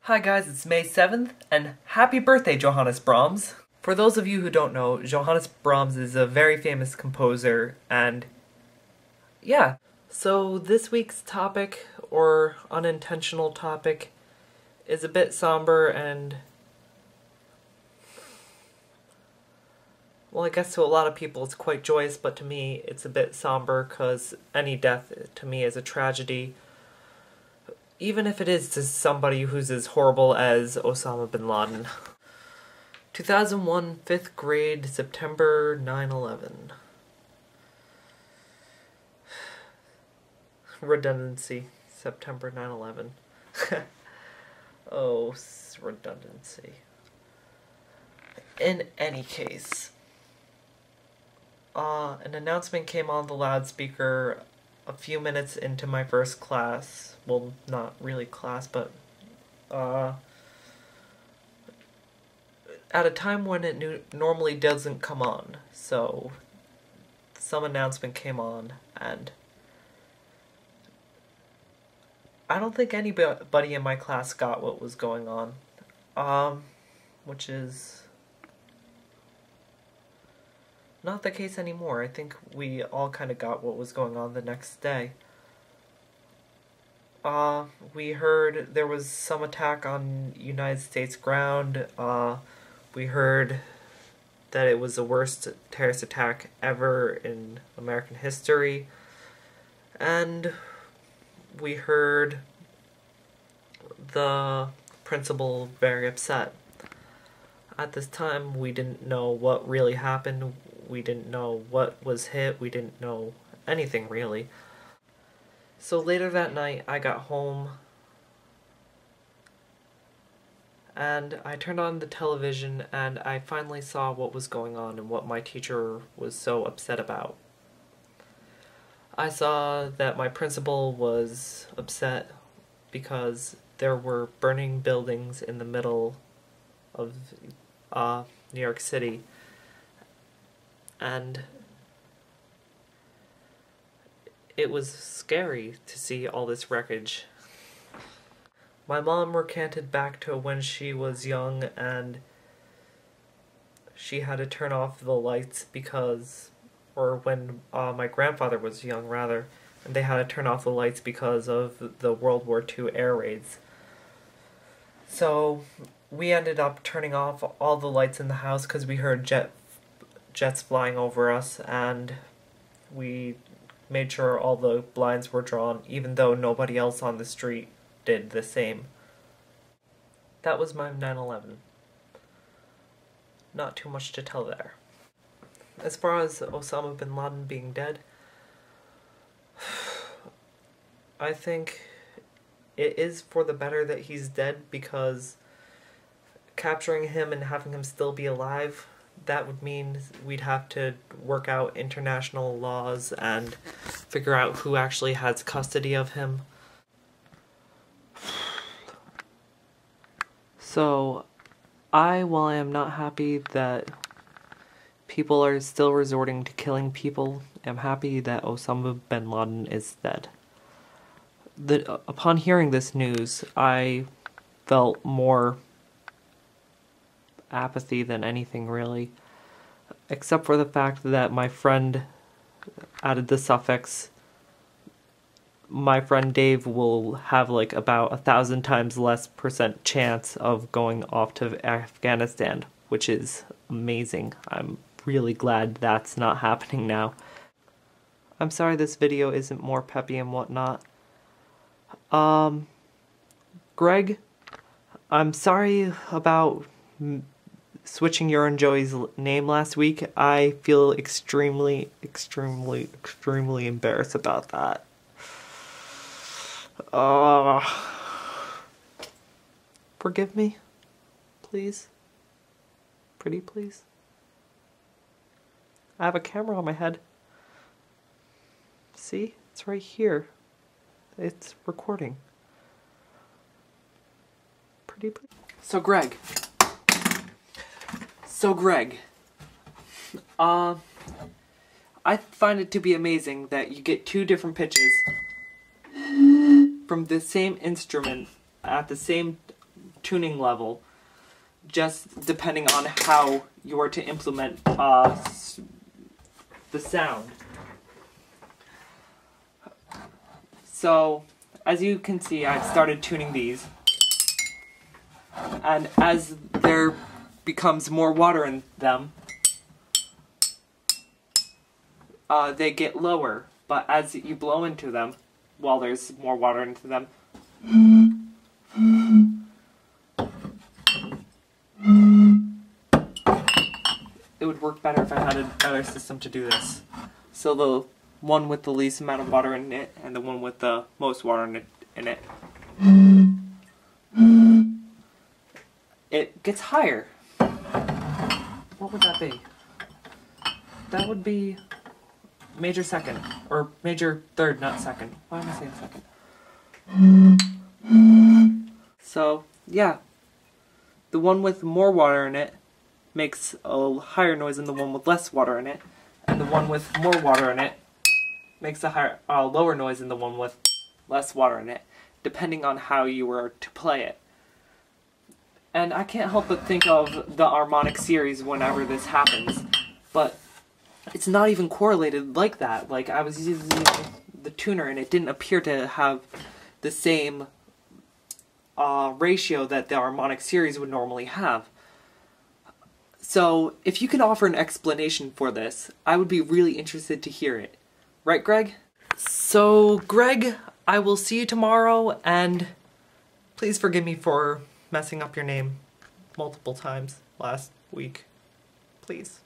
Hi guys, it's May 7th, and happy birthday, Johannes Brahms! For those of you who don't know, Johannes Brahms is a very famous composer, and yeah. So this week's topic, or unintentional topic, is a bit somber and, well, I guess to a lot of people it's quite joyous, but to me it's a bit somber because any death to me is a tragedy. Even if it is to somebody who's as horrible as Osama bin Laden. 2001, 5th grade, September 9/11. Redundancy. September 9/11. Oh, redundancy. In any case, an announcement came on the loudspeaker a few minutes into my first class. Well, not really class, but at a time when it normally doesn't come on. So some announcement came on, and I don't think anybody in my class got what was going on, which is not the case anymore. I think we all kind of got what was going on the next day. We heard there was some attack on United States ground. We heard that it was the worst terrorist attack ever in American history. And we heard the principal very upset. At this time, we didn't know what really happened. We didn't know what was hit. We didn't know anything, really. So later that night, I got home, and I turned on the television, and I finally saw what was going on and what my teacher was so upset about. I saw that my principal was upset because there were burning buildings in the middle of New York City, and it was scary to see all this wreckage. My mom recanted back to when she was young and she had to turn off the lights because, or when my grandfather was young rather, and they had to turn off the lights because of the World War II air raids. So we ended up turning off all the lights in the house because we heard jets flying over us, and we made sure all the blinds were drawn, even though nobody else on the street did the same. That was my 9/11. Not too much to tell there. As far as Osama bin Laden being dead, I think it is for the better that he's dead, because capturing him and having him still be alive, that would mean we'd have to work out international laws and figure out who actually has custody of him. So, while I am not happy that people are still resorting to killing people, am happy that Osama bin Laden is dead. Upon hearing this news, I felt more apathy than anything, really, except for the fact that my friend added the suffix. My friend Dave will have like about 1,000 times less % chance of going off to Afghanistan, which is amazing. I'm really glad that's not happening now. I'm sorry this video isn't more peppy and whatnot. Greg, I'm sorry about switching your and Joey's name last week. I feel extremely embarrassed about that. Forgive me, please. Pretty please. I have a camera on my head. See? It's right here. It's recording. Pretty please. So Greg, I find it to be amazing that you get two different pitches from the same instrument at the same tuning level, just depending on how you are to implement the sound. So, as you can see, I've started tuning these, and as there becomes more water in them, they get lower, but as you blow into them, while there's more water into them, it would work better if I had a better system to do this. So the one with the least amount of water in it, and the one with the most water in it, it gets higher. What would that be? That would be major second, or major third, not second. Why am I saying second? So, yeah. The one with more water in it makes a higher noise than the one with less water in it, and the one with more water in it makes a lower noise than the one with less water in it, depending on how you were to play it. And I can't help but think of the harmonic series whenever this happens, but it's not even correlated like that. Like, I was using the tuner and it didn't appear to have the same ratio that the harmonic series would normally have. So, if you can offer an explanation for this, I would be really interested to hear it. Right, Greg? So, Greg, I will see you tomorrow, and please forgive me for messing up your name multiple times last week. Please.